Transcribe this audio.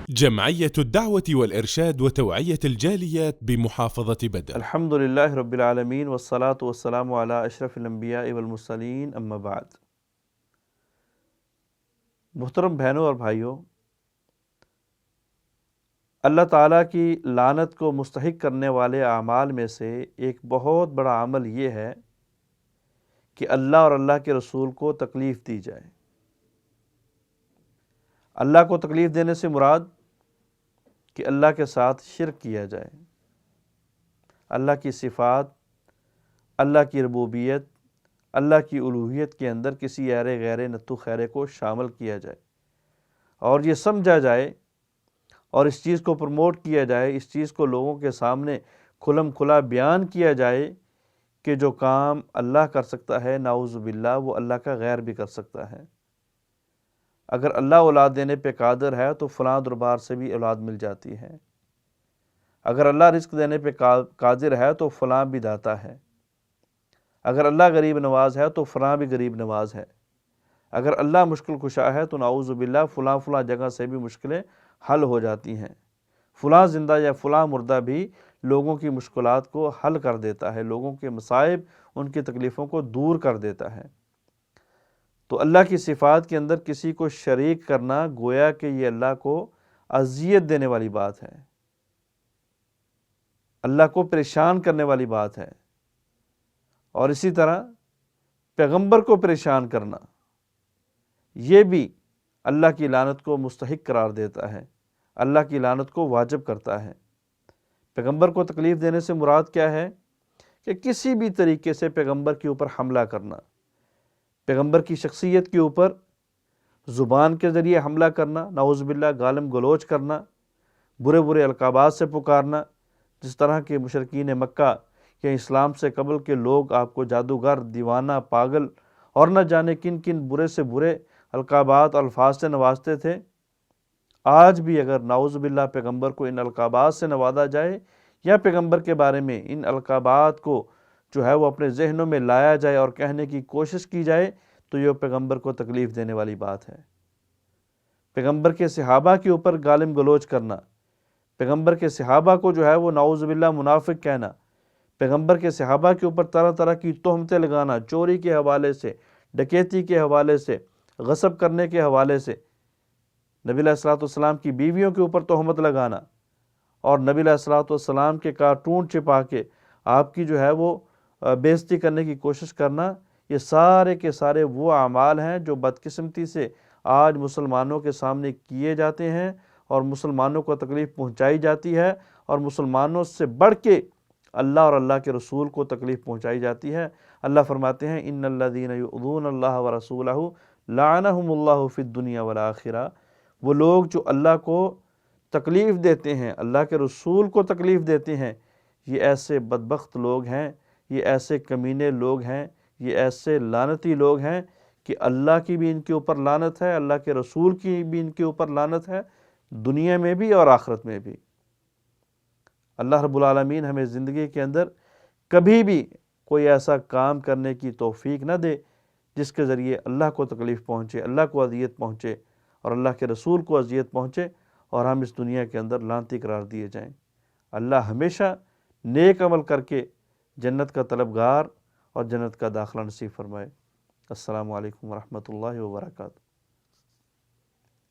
جمعية الدعوة والإرشاد وتوعية الجاليات بمحافظة بدر. الحمد للہ رب العالمین والصلاة والسلام علی اشرف الانبیاء والمرسلین اما بعد۔ محترم بہنوں اور بھائیوں، اللہ تعالیٰ کی لعنت کو مستحق کرنے والے اعمال میں سے ایک بہت بڑا عمل یہ ہے کہ اللہ اور اللہ کے رسول کو تکلیف دی جائے۔ اللہ کو تکلیف دینے سے مراد کہ اللہ کے ساتھ شرک کیا جائے، اللہ کی صفات، اللہ کی ربوبیت، اللہ کی الوہیت کے اندر کسی غیر نتو خیرے کو شامل کیا جائے، اور یہ سمجھا جائے اور اس چیز کو پروموٹ کیا جائے، اس چیز کو لوگوں کے سامنے کھلم کھلا بیان کیا جائے کہ جو کام اللہ کر سکتا ہے نعوذ باللہ وہ اللہ کا غیر بھی کر سکتا ہے۔ اگر اللہ اولاد دینے پہ قادر ہے تو فلاں دربار سے بھی اولاد مل جاتی ہے، اگر اللہ رزق دینے پہ قادر ہے تو فلاں بھی داتا ہے، اگر اللہ غریب نواز ہے تو فلاں بھی غریب نواز ہے، اگر اللہ مشکل کشا ہے تو نعوذ باللہ فلاں جگہ سے بھی مشکلیں حل ہو جاتی ہیں، فلاں زندہ یا فلاں مردہ بھی لوگوں کی مشکلات کو حل کر دیتا ہے، لوگوں کے مصائب، ان کی تکلیفوں کو دور کر دیتا ہے۔ تو اللہ کی صفات کے اندر کسی کو شریک کرنا گویا کہ یہ اللہ کو اذیت دینے والی بات ہے، اللہ کو پریشان کرنے والی بات ہے، اور اسی طرح پیغمبر کو پریشان کرنا یہ بھی اللہ کی لعنت کو مستحق قرار دیتا ہے، اللہ کی لعنت کو واجب کرتا ہے۔ پیغمبر کو تکلیف دینے سے مراد کیا ہے کہ کسی بھی طریقے سے پیغمبر کے اوپر حملہ کرنا، پیغمبر کی شخصیت کے اوپر زبان کے ذریعے حملہ کرنا، نعوذ باللہ گالم گلوچ کرنا، برے برے القابات سے پکارنا، جس طرح کے مشرکین مکہ یا اسلام سے قبل کے لوگ آپ کو جادوگر، دیوانہ، پاگل اور نہ جانے کن کن برے سے برے القابات اور الفاظ سے نوازتے تھے۔ آج بھی اگر نعوذ باللہ پیغمبر کو ان القابات سے نوازا جائے یا پیغمبر کے بارے میں ان القابات کو جو ہے وہ اپنے ذہنوں میں لایا جائے اور کہنے کی کوشش کی جائے تو یہ پیغمبر کو تکلیف دینے والی بات ہے۔ پیغمبر کے صحابہ کے اوپر گالم گلوچ کرنا، پیغمبر کے صحابہ کو جو ہے وہ نعوذ باللہ منافق کہنا، پیغمبر کے صحابہ کے اوپر طرح طرح کی تہمتیں لگانا، چوری کے حوالے سے، ڈکیتی کے حوالے سے، غصب کرنے کے حوالے سے، نبی علیہ الصلوۃ والسلام کی بیویوں کے اوپر تہمت لگانا اور نبی علیہ الصلوۃ والسلام کے کارٹون چھپا کے آپ کی جو ہے وہ بے عزتی کرنے کی کوشش کرنا، یہ سارے کے سارے وہ اعمال ہیں جو بدقسمتی سے آج مسلمانوں کے سامنے کیے جاتے ہیں اور مسلمانوں کو تکلیف پہنچائی جاتی ہے، اور مسلمانوں سے بڑھ کے اللہ اور اللہ کے رسول کو تکلیف پہنچائی جاتی ہے۔ اللہ فرماتے ہیں ان الذین یؤذون اللہ ورسولہ لعنہم اللہ فی الدنیا والآخرہ، وہ لوگ جو اللہ کو تکلیف دیتے ہیں، اللہ کے رسول کو تکلیف دیتے ہیں، یہ ایسے بدبخت لوگ ہیں، یہ ایسے کمینے لوگ ہیں، یہ ایسے لعنتی لوگ ہیں کہ اللہ کی بھی ان کے اوپر لعنت ہے، اللہ کے رسول کی بھی ان کے اوپر لعنت ہے، دنیا میں بھی اور آخرت میں بھی۔ اللہ رب العالمین ہمیں زندگی کے اندر کبھی بھی کوئی ایسا کام کرنے کی توفیق نہ دے جس کے ذریعے اللہ کو تکلیف پہنچے، اللہ کو اذیت پہنچے اور اللہ کے رسول کو اذیت پہنچے اور ہم اس دنیا کے اندر لعنتی قرار دیے جائیں۔ اللہ ہمیشہ نیک عمل کر کے جنت کا طلبگار اور جنت کا داخلہ نصیب فرمائے۔ السلام علیکم ورحمۃ اللہ وبرکاتہ۔